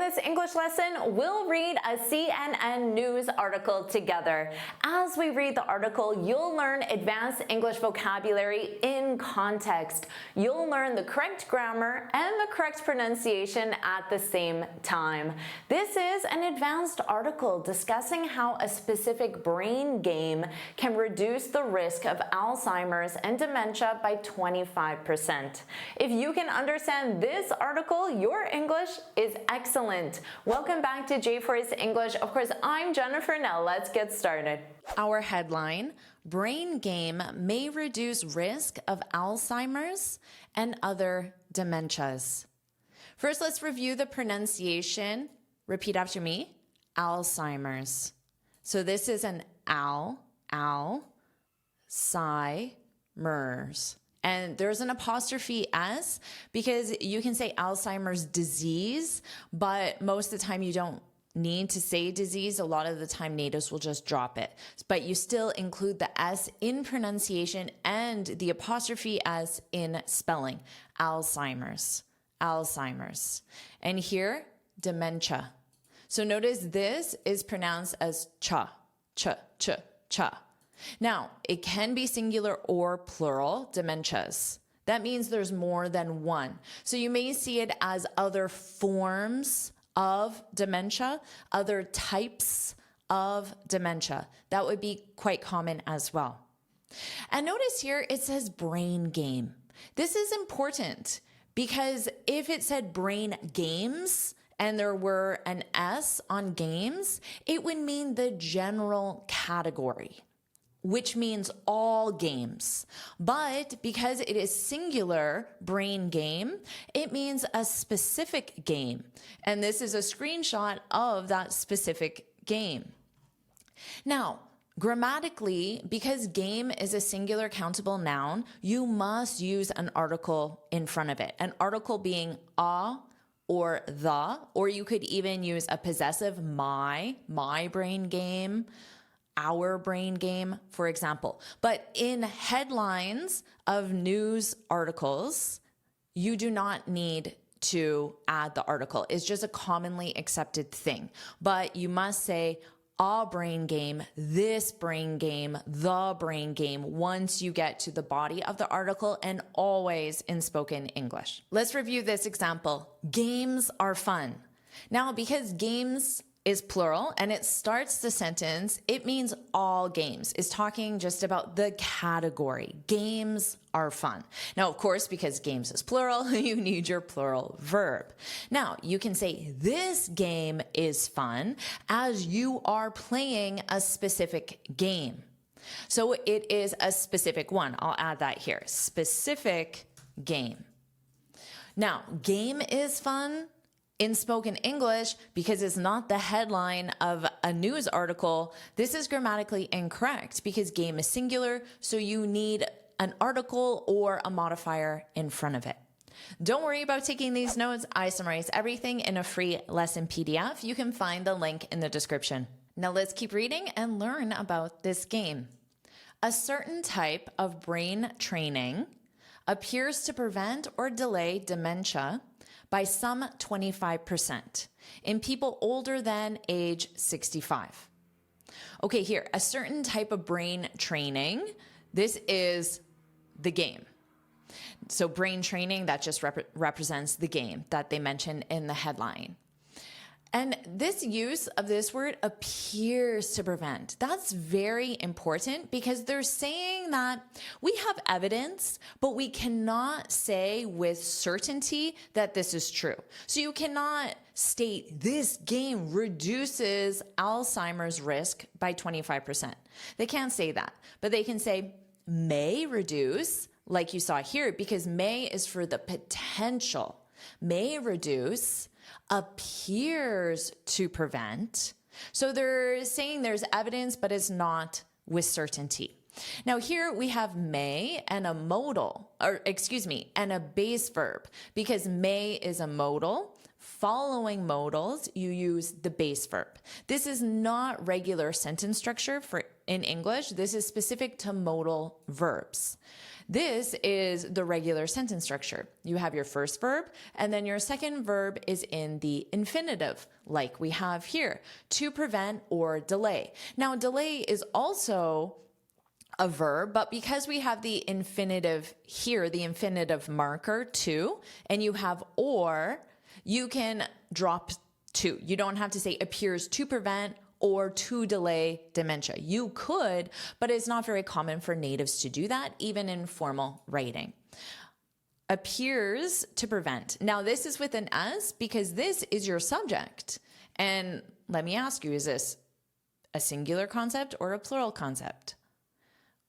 this English lesson, we'll read a CNN News article together. As we read the article, you'll learn advanced English vocabulary in context. You'll learn the correct grammar and the correct pronunciation at the same time. This is an advanced article discussing how a specific brain game can reduce the risk of Alzheimer's and dementia by 25%. If you can understand this article, your English is excellent. Welcome back to JForrest English. Of course, I'm Jennifer. Now let's get started. Our headline, brain game may reduce risk of Alzheimer's and other dementias. First, let's review the pronunciation. Repeat after me, Alzheimer's. So this is an Alzheimer's. And there's an apostrophe S because you can say Alzheimer's disease, but most of the time you don't need to say disease. A lot of the time natives will just drop it. But you still include the S in pronunciation and the apostrophe S in spelling. Alzheimer's. Alzheimer's. And here, dementia. So notice this is pronounced as cha, cha. Now, it can be singular or plural, dementias. That means there's more than one. So you may see it as other forms of dementia, other types of dementia. That would be quite common as well. And notice here it says brain game. This is important because if it said brain games, and there were an S on games, it would mean the general category, which means all games. But because it is singular brain game, it means a specific game. And this is a screenshot of that specific game. Now, grammatically, because game is a singular countable noun, you must use an article in front of it. An article being a or the, or you could even use a possessive my brain game, our brain game, for example. But in headlines of news articles, you do not need to add the article. It's just a commonly accepted thing. But you must say a brain game, this brain game, the brain game once you get to the body of the article, and always in spoken English. Let's review this example. Games are fun. Now, because games is plural and it starts the sentence, it means all games. It's talking just about the category. Games are fun. Now, of course, because games is plural, you need your plural verb. Now, you can say this game is fun as you are playing a specific game. So it is a specific one. I'll add that here. Specific game. Now, game is fun in spoken English, because it's not the headline of a news article. This is grammatically incorrect because game is singular, so you need an article or a modifier in front of it. Don't worry about taking these notes. I summarize everything in a free lesson PDF. You can find the link in the description. Now let's keep reading and learn about this game. A certain type of brain training appears to prevent or delay dementia by some 25% in people older than age 65. Okay, here, a certain type of brain training. This is the game. So brain training, that just represents the game that they mentioned in the headline. And this use of this word appears to prevent. That's very important because they're saying that we have evidence, but we cannot say with certainty that this is true. So you cannot state this game reduces Alzheimer's risk by 25%. They can't say that, but they can say may reduce, like you saw here, because may is for the potential. May reduce, appears to prevent. So they're saying there's evidence, but it's not with certainty. Now here we have may and a modal, and a base verb, because may is a modal following modals, you use the base verb. This is not regular sentence structure in English. This is specific to modal verbs. This is the regular sentence structure. You have your first verb, and then your second verb is in the infinitive, like we have here, to prevent or delay. Now, delay is also a verb, but because we have the infinitive here, the infinitive marker to, and you have or, you can drop to. You don't have to say appears to prevent or to delay dementia. You could, but it's not very common for natives to do that, even in formal writing. Appears to prevent. Now, this is with an S because this is your subject. And let me ask you, is this a singular concept or a plural concept?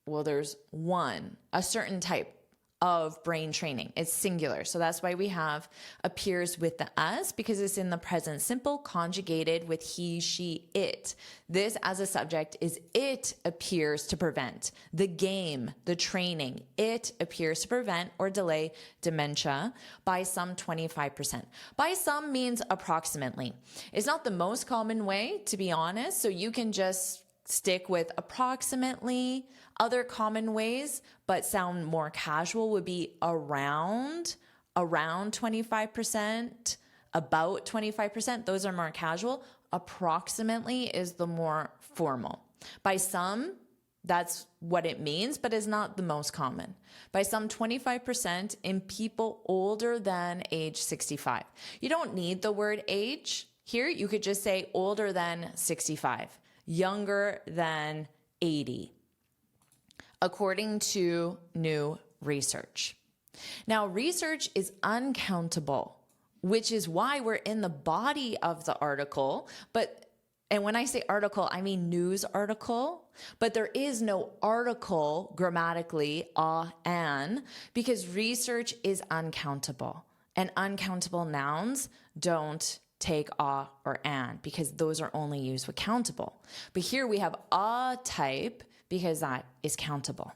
Well, there's one, a certain type of brain training. It's singular. So that's why we have appears with the S, because it's in the present simple conjugated with he, she, it. This as a subject is it appears to prevent. The game, the training, it appears to prevent or delay dementia by some 25%. By some means approximately. It's not the most common way, to be honest. So you can just stick with approximately. Other common ways, but sound more casual, would be around 25%, about 25%. Those are more casual. Approximately is the more formal. By some, that's what it means, but is not the most common. By some, 25% in people older than age 65. You don't need the word age here. You could just say older than 65, younger than 80. According to new research. Now, research is uncountable, which is why we're in the body of the article. And when I say article, I mean news article, but there is no article grammatically, an, because research is uncountable. And uncountable nouns don't take or an, because those are only used with countable. But here we have a type, because that is countable.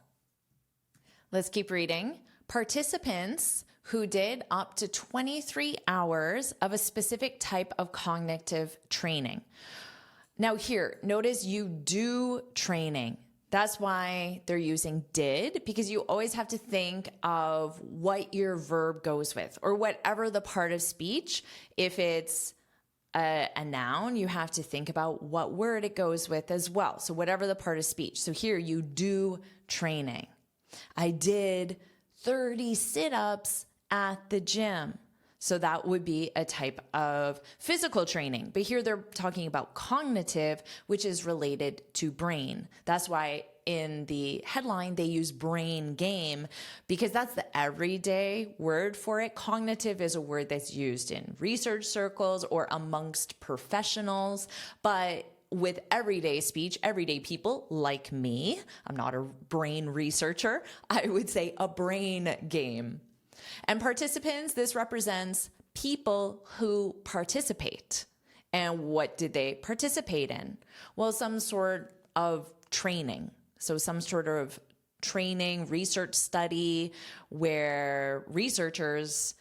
Let's keep reading. Participants who did up to 23 hours of a specific type of cognitive training. Now here, notice you do training. That's why they're using did, because you always have to think of what your verb goes with, or whatever the part of speech. If it's a noun, you have to think about what word it goes with as well. So whatever the part of speech. So here you do training. I did 30 sit-ups at the gym. So that would be a type of physical training. But here they're talking about cognitive, which is related to brain. That's why in the headline they use brain game, because that's the everyday word for it. Cognitive is a word that's used in research circles or amongst professionals. But with everyday speech, everyday people like me, I'm not a brain researcher, I would say a brain game. And participants, this represents people who participate. And what did they participate in? Well, some sort of training. So some sort of training, research study, where researchers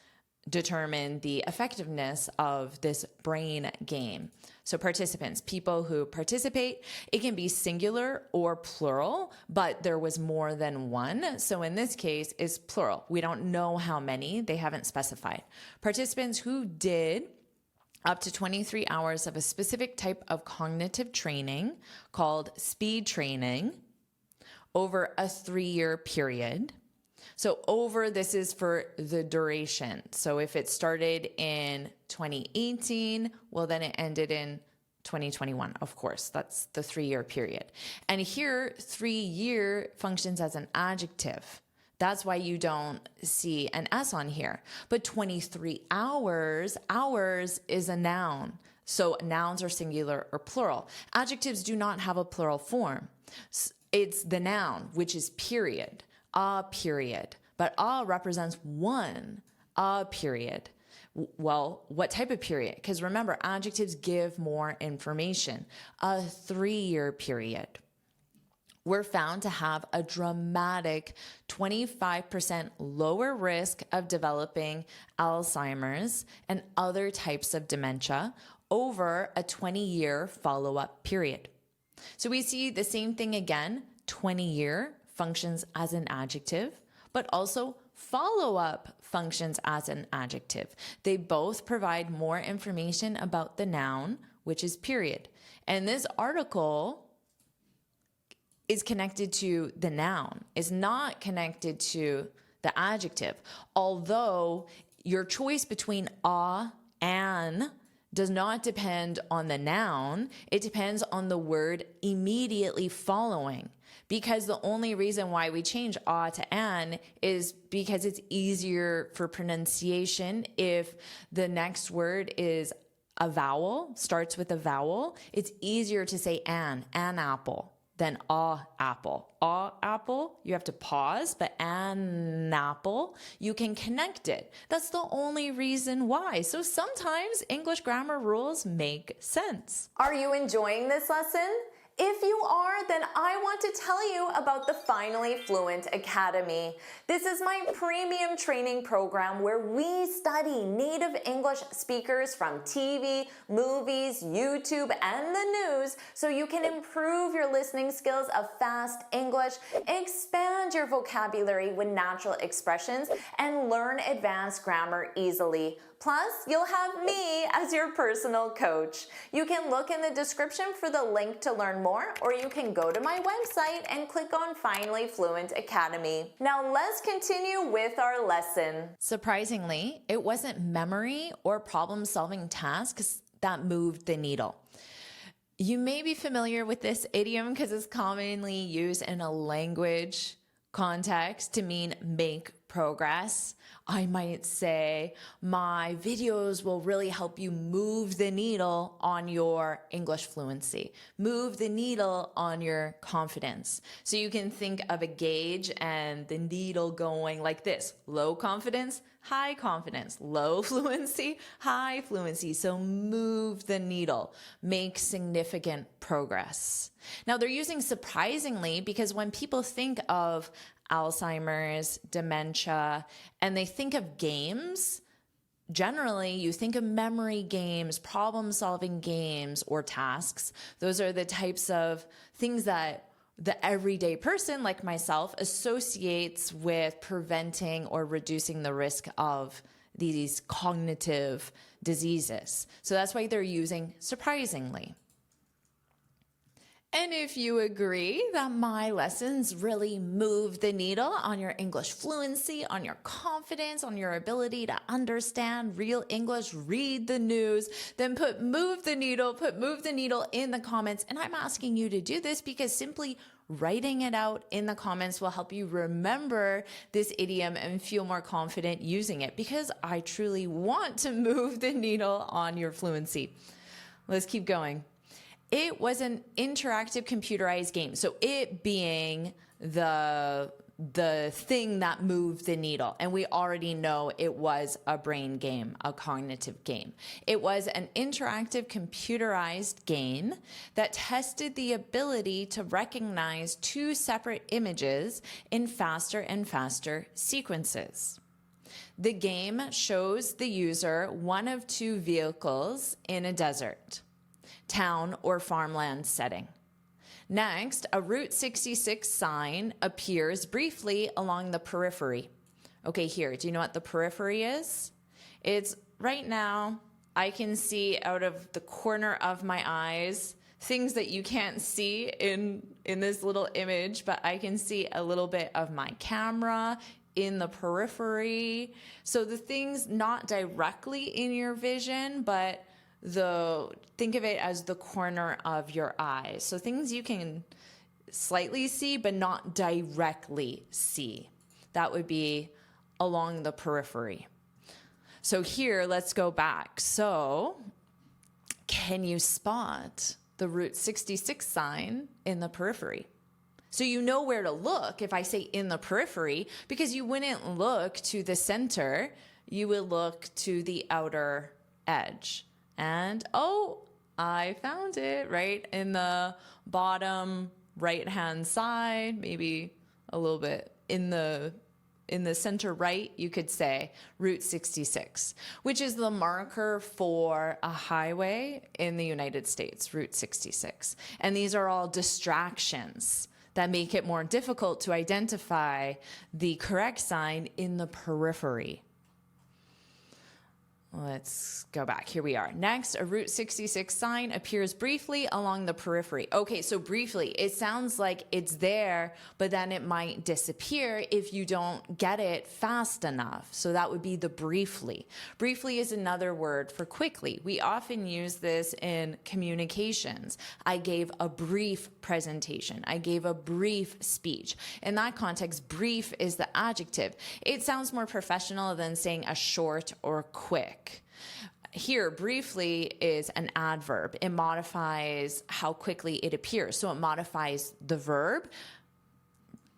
determine the effectiveness of this brain game. So participants, people who participate, it can be singular or plural, but there was more than one. So in this case, it's plural. We don't know how many, they haven't specified. Participants who did up to 23 hours of a specific type of cognitive training called speed training over a 3-year period. So this is for the duration. So if it started in 2018, well, then it ended in 2021, of course. That's the 3-year period. And here, 3-year functions as an adjective. That's why you don't see an S on here. But 23 hours is a noun. So nouns are singular or plural. Adjectives do not have a plural form. It's the noun, which is period, a period. But a represents a period. Well, what type of period? Because remember, adjectives give more information. A 3-year period. were found to have a dramatic 25% lower risk of developing Alzheimer's and other types of dementia over a 20-year follow-up period. So we see the same thing again. 20-year functions as an adjective, but also follow-up functions as an adjective. They both provide more information about the noun, which is period. And this article is connected to the noun, is not connected to the adjective. Although your choice between an does not depend on the noun, it depends on the word immediately following. Because the only reason why we change to an is because it's easier for pronunciation. If the next word is a vowel, starts with a vowel, it's easier to say an apple than a apple. A apple, you have to pause, but an apple, you can connect it. That's the only reason why. So sometimes English grammar rules make sense. Are you enjoying this lesson? If you are, then I want to tell you about the Finally Fluent Academy. This is my premium training program where we study native English speakers from TV, movies, YouTube, and the news so you can improve your listening skills of fast English, expand your vocabulary with natural expressions, and learn advanced grammar easily. Plus, you'll have me as your personal coach. You can look in the description for the link to learn more, or you can go to my website and click on Finally Fluent Academy. Now let's continue with our lesson. Surprisingly, it wasn't memory or problem-solving tasks that moved the needle. You may be familiar with this idiom because it's commonly used in a language context to mean make progress. I might say, my videos will really help you move the needle on your English fluency, move the needle on your confidence. So you can think of a gauge and the needle going like this: low confidence, high confidence, low fluency, high fluency. So move the needle, make significant progress. Now they're using surprisingly because when people think of Alzheimer's, dementia, and they think of games, generally you think of memory games, problem-solving games, or tasks. Those are the types of things that the everyday person like myself associates with preventing or reducing the risk of these cognitive diseases. So that's why they're using surprisingly. And if you agree that my lessons really move the needle on your English fluency, on your confidence, on your ability to understand real English, read the news, then put move the needle in the comments. And I'm asking you to do this because simply writing it out in the comments will help you remember this idiom and feel more confident using it, because I truly want to move the needle on your fluency. Let's keep going. It was an interactive computerized game. So it being the thing that moved the needle. And we already know it was a brain game, a cognitive game. It was an interactive computerized game that tested the ability to recognize two separate images in faster and faster sequences. The game shows the user one of two vehicles in a desert, town, or farmland setting. Next, a Route 66 sign appears briefly along the periphery. Okay, here, do you know what the periphery is? It's right now, I can see out of the corner of my eyes things that you can't see in this little image, but I can see a little bit of my camera in the periphery. So the things not directly in your vision, but think of it as the corner of your eye. So things you can slightly see, but not directly see. That would be along the periphery. So here, let's go back. So can you spot the Route 66 sign in the periphery? So you know where to look if I say in the periphery, because you wouldn't look to the center, you would look to the outer edge. And, oh, I found it right in the bottom right-hand side, maybe a little bit in the center right, you could say Route 66, which is the marker for a highway in the United States, Route 66. And these are all distractions that make it more difficult to identify the correct sign in the periphery. Let's go back. Here we are. Next, a Route 66 sign appears briefly along the periphery. Okay, so briefly, it sounds like it's there, but then it might disappear if you don't get it fast enough. So that would be the briefly. Briefly is another word for quickly. We often use this in communications. I gave a brief presentation. I gave a brief speech. In that context, brief is the adjective. It sounds more professional than saying a short or quick. Here, briefly is an adverb. It modifies how quickly it appears. So it modifies the verb.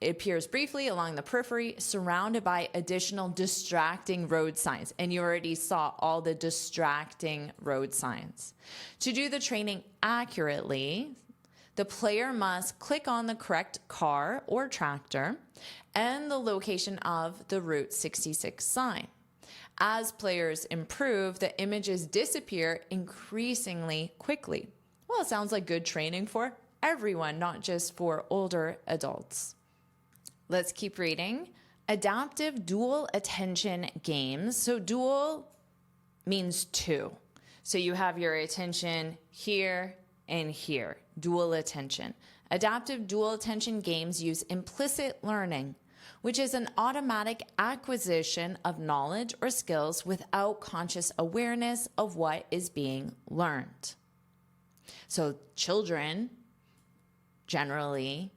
It appears briefly along the periphery, surrounded by additional distracting road signs. And you already saw all the distracting road signs. To do the training accurately, the player must click on the correct car or tractor and the location of the Route 66 sign. As players improve, the images disappear increasingly quickly. Well, it sounds like good training for everyone, not just for older adults. Let's keep reading. Adaptive dual attention games. So dual means two. So you have your attention here and here. Dual attention. Adaptive dual attention games use implicit learning, which is an automatic acquisition of knowledge or skills without conscious awareness of what is being learned. So children generally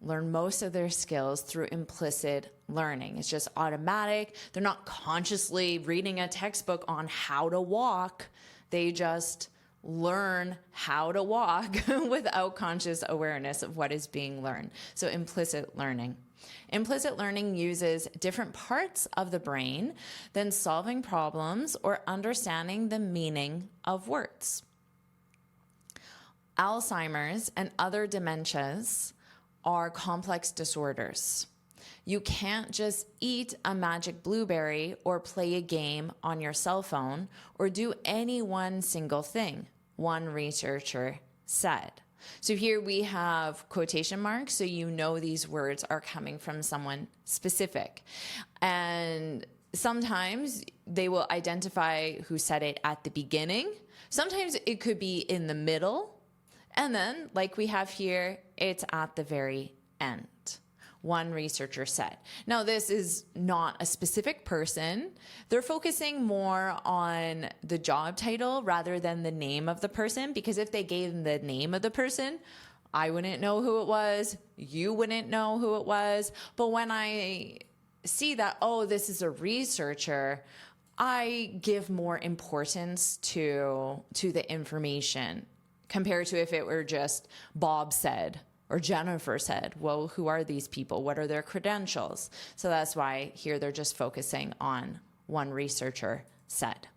learn most of their skills through implicit learning. It's just automatic. They're not consciously reading a textbook on how to walk. They just learn how to walk without conscious awareness of what is being learned. So implicit learning. Implicit learning uses different parts of the brain than solving problems or understanding the meaning of words. Alzheimer's and other dementias are complex disorders. You can't just eat a magic blueberry or play a game on your cell phone or do any one single thing, one researcher said. So here we have quotation marks, so you know these words are coming from someone specific. And sometimes they will identify who said it at the beginning. Sometimes it could be in the middle. And then, like we have here, it's at the very end. One researcher said. Now, this is not a specific person. They're focusing more on the job title rather than the name of the person, because if they gave the name of the person, I wouldn't know who it was. You wouldn't know who it was. But when I see that, oh, this is a researcher, I give more importance to the information compared to if it were just Bob said or Jennifer said. Well, who are these people? What are their credentials? So that's why here they're just focusing on one researcher said.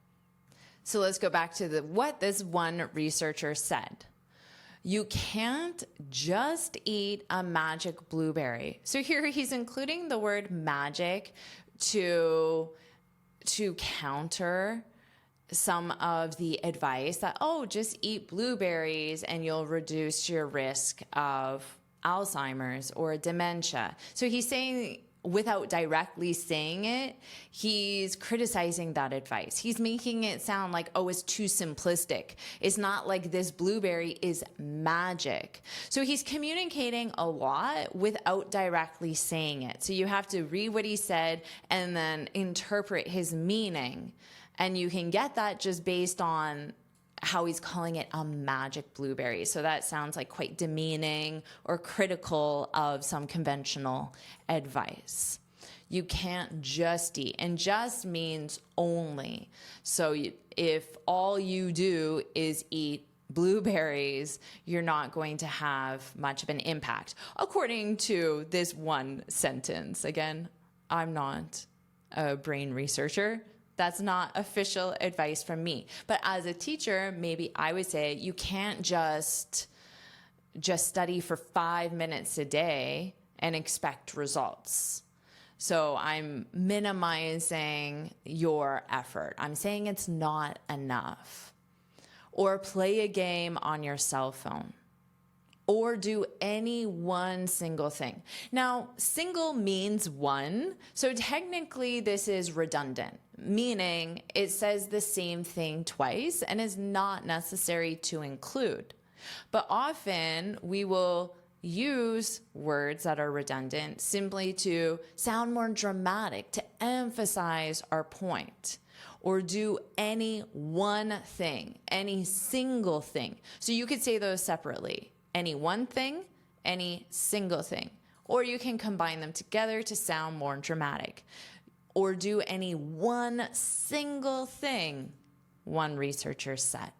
So let's go back to what this one researcher said. You can't just eat a magic blueberry. So here he's including the word magic to counter some of the advice that, oh, just eat blueberries and you'll reduce your risk of Alzheimer's or dementia. So he's saying, without directly saying it, he's criticizing that advice. He's making it sound like, oh, it's too simplistic. It's not like this blueberry is magic. So he's communicating a lot without directly saying it. So you have to read what he said and then interpret his meaning. And you can get that just based on how he's calling it a magic blueberry. So that sounds like quite demeaning or critical of some conventional advice. You can't just eat, and just means only. So if all you do is eat blueberries, you're not going to have much of an impact, according to this one sentence. Again, I'm not a brain researcher. That's not official advice from me. But as a teacher, maybe I would say you can't just just study for 5 minutes a day and expect results. So I'm minimizing your effort. I'm saying it's not enough. Or play a game on your cell phone. Or do any one single thing. Now, single means one, so technically this is redundant, meaning it says the same thing twice and is not necessary to include. But often we will use words that are redundant simply to sound more dramatic, to emphasize our point. Or do any one thing, any single thing. So you could say those separately. Any one thing, any single thing. Or you can combine them together to sound more dramatic. Or do any one single thing, one researcher said.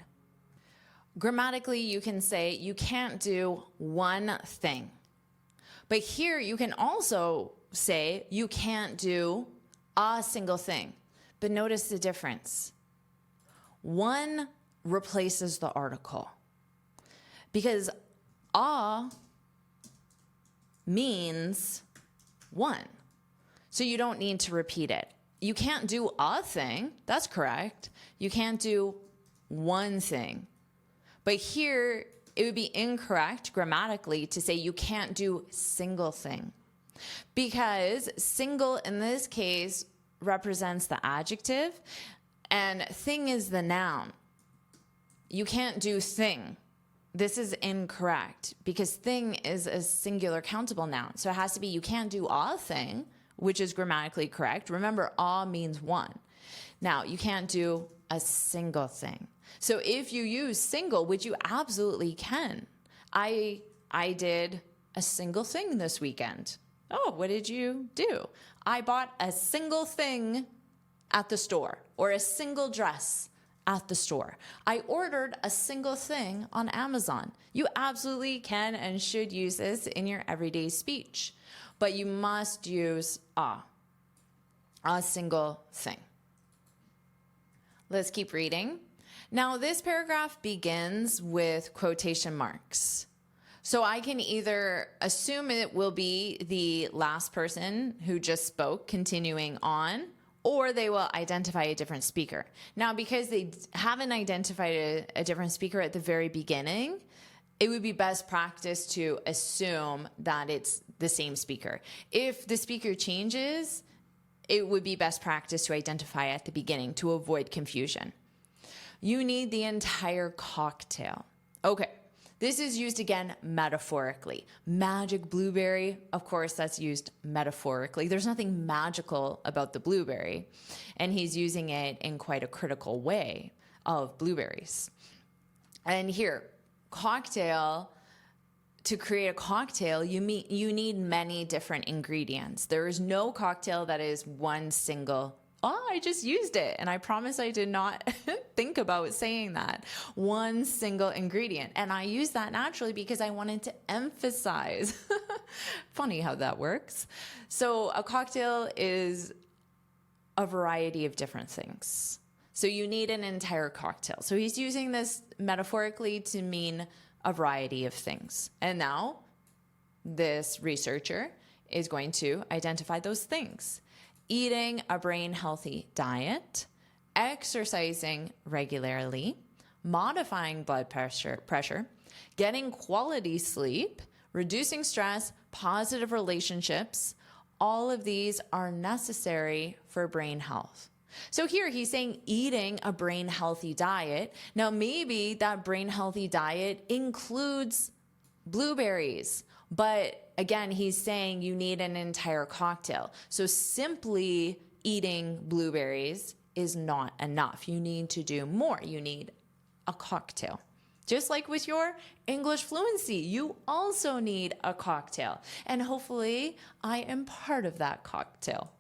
Grammatically, you can say you can't do one thing. But here you can also say you can't do a single thing. But notice the difference. One replaces the article. Because a means one. So you don't need to repeat it. You can't do a thing. That's correct. You can't do one thing. But here, it would be incorrect grammatically to say you can't do single thing. Because single in this case represents the adjective and thing is the noun. You can't do thing. This is incorrect because thing is a singular countable noun. So it has to be you can't do a thing, which is grammatically correct. Remember, a means one. Now, you can't do a single thing. So if you use single, which you absolutely can, I did a single thing this weekend. Oh, what did you do? I bought a single thing at the store or a single dress at the store. I ordered a single thing on Amazon. You absolutely can and should use this in your everyday speech, but you must use a single thing. Let's keep reading. Now, this paragraph begins with quotation marks. So I can either assume it will be the last person who just spoke continuing on, or they will identify a different speaker. Now, because they haven't identified a different speaker at the very beginning, it would be best practice to assume that it's the same speaker. If the speaker changes, it would be best practice to identify at the beginning to avoid confusion. You need the entire cocktail. Okay, this is used again metaphorically. Magic blueberry, of course, that's used metaphorically. There's nothing magical about the blueberry, and he's using it in quite a critical way of blueberries. And here, cocktail, to create a cocktail, you need many different ingredients. There is no cocktail that is one single. Oh, I just used it. And I promise I did not think about saying that. One single ingredient. And I used that naturally because I wanted to emphasize. Funny how that works. So a cocktail is a variety of different things. So you need an entire cocktail. So he's using this metaphorically to mean a variety of things. And now this researcher is going to identify those things. Eating a brain-healthy diet, exercising regularly, modifying blood pressure, getting quality sleep, reducing stress, positive relationships, all of these are necessary for brain health. So here he's saying eating a brain-healthy diet. Now maybe that brain-healthy diet includes blueberries, but again, he's saying you need an entire cocktail. So simply eating blueberries is not enough. You need to do more. You need a cocktail. Just like with your English fluency, you also need a cocktail. And hopefully I am part of that cocktail.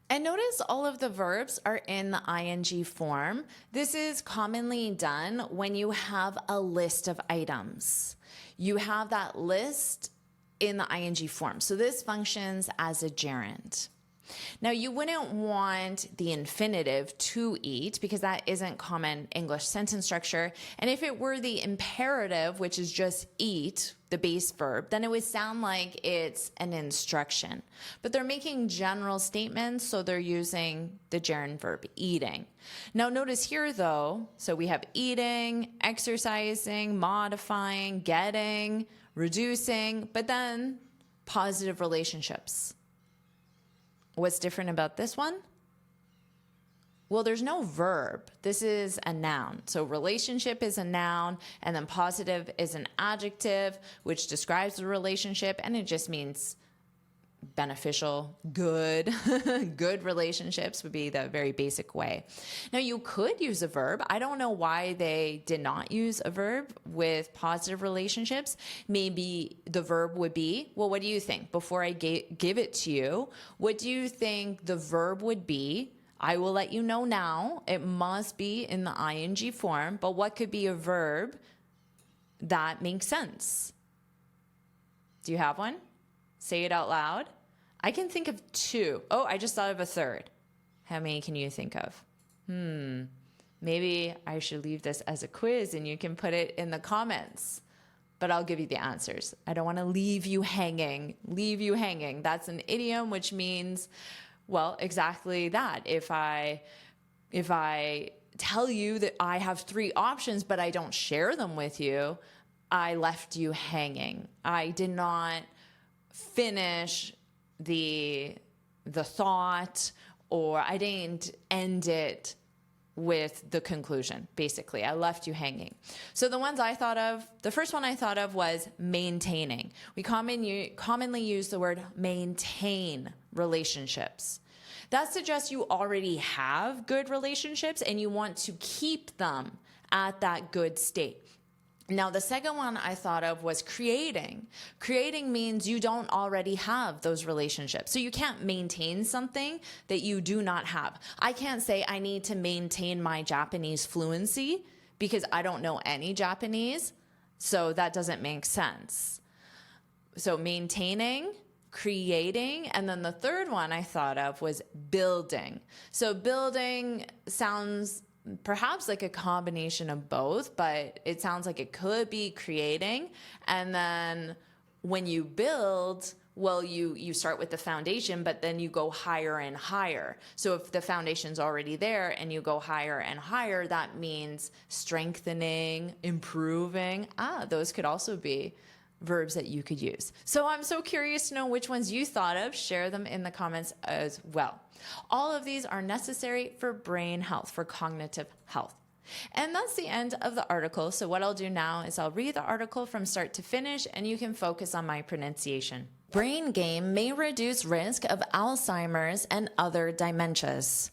And notice all of the verbs are in the ing form. This is commonly done when you have a list of items. You have that list in the ing form. So this functions as a gerund. Now, you wouldn't want the infinitive to eat because that isn't common English sentence structure. And if it were the imperative, which is just eat, the base verb, then it would sound like it's an instruction. But they're making general statements, so they're using the gerund verb eating. Now, notice here though, so we have eating, exercising, modifying, getting, reducing, but then positive relationships. What's different about this one? Well, there's no verb. This is a noun. So relationship is a noun, and then positive is an adjective, which describes the relationship, and it just means beneficial, good. Good relationships would be the very basic way. Now, you could use a verb. I don't know why they did not use a verb with positive relationships. Maybe the verb would be, well, what do you think? Before I give it to you, what do you think the verb would be? I will let you know now. It must be in the ing form, but what could be a verb that makes sense? Do you have one? Say it out loud. I can think of two. Oh, I just thought of a third. How many can you think of? Maybe I should leave this as a quiz and you can put it in the comments. But I'll give you the answers. I don't want to leave you hanging. Leave you hanging. That's an idiom, which means, well, exactly that. If I tell you that I have 3 options, but I don't share them with you, I left you hanging. I did not finish the thought, or I didn't end it with the conclusion. Basically, I left you hanging. So the ones I thought of, the first one I thought of was maintaining. We commonly use the word maintain relationships. That suggests you already have good relationships and you want to keep them at that good state. Now, the second one I thought of was creating. Creating means you don't already have those relationships. So you can't maintain something that you do not have. I can't say I need to maintain my Japanese fluency because I don't know any Japanese. So that doesn't make sense. So maintaining, creating, and then the third one I thought of was building. So building sounds perhaps like a combination of both, but it sounds like it could be creating. And then when you build, well, you start with the foundation, but then you go higher and higher. So if the foundation's already there and you go higher and higher, that means strengthening, improving. Those could also be verbs that you could use. So I'm so curious to know which ones you thought of. Share them in the comments as well. All of these are necessary for brain health, for cognitive health. And that's the end of the article. So what I'll do now is I'll read the article from start to finish and you can focus on my pronunciation. Brain game may reduce risk of Alzheimer's and other dementias.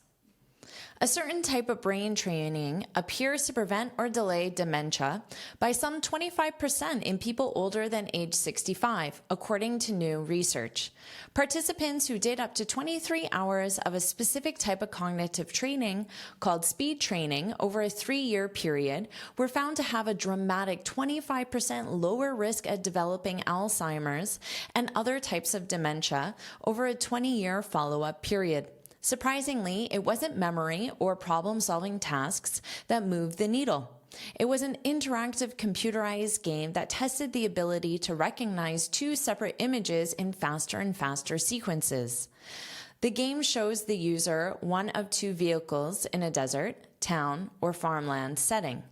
A certain type of brain training appears to prevent or delay dementia by some 25% in people older than age 65, according to new research. Participants who did up to 23 hours of a specific type of cognitive training, called speed training, over a 3-year period, were found to have a dramatic 25% lower risk of developing Alzheimer's and other types of dementia over a 20-year follow-up period. Surprisingly, it wasn't memory or problem-solving tasks that moved the needle. It was an interactive computerized game that tested the ability to recognize 2 separate images in faster and faster sequences. The game shows the user one of 2 vehicles in a desert, town, or farmland setting.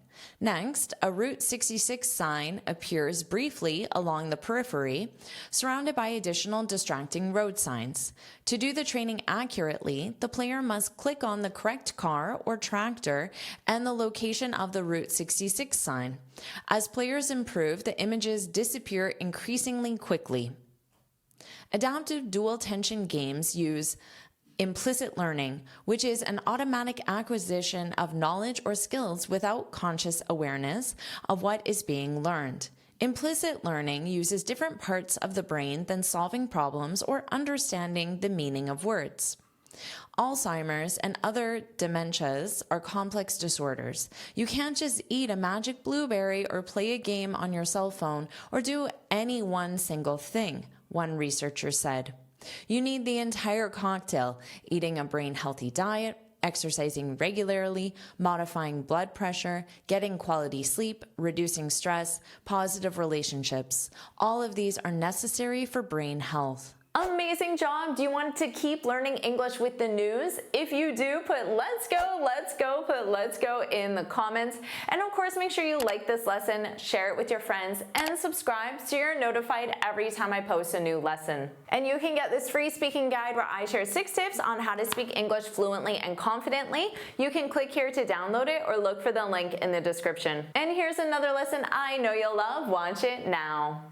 Next, a Route 66 sign appears briefly along the periphery, surrounded by additional distracting road signs. To do the training accurately, the player must click on the correct car or tractor and the location of the Route 66 sign. As players improve, the images disappear increasingly quickly. Adaptive dual tension games use implicit learning, which is an automatic acquisition of knowledge or skills without conscious awareness of what is being learned. Implicit learning uses different parts of the brain than solving problems or understanding the meaning of words. Alzheimer's and other dementias are complex disorders. You can't just eat a magic blueberry or play a game on your cell phone or do any one single thing, one researcher said. You need the entire cocktail: eating a brain-healthy diet, exercising regularly, modifying blood pressure, getting quality sleep, reducing stress, positive relationships. All of these are necessary for brain health. Amazing job! Do you want to keep learning English with the news? If you do, put let's go in the comments. And of course, make sure you like this lesson, share it with your friends, and subscribe so you're notified every time I post a new lesson. And you can get this free speaking guide where I share 6 tips on how to speak English fluently and confidently. You can click here to download it or look for the link in the description. And here's another lesson I know you'll love. Watch it now.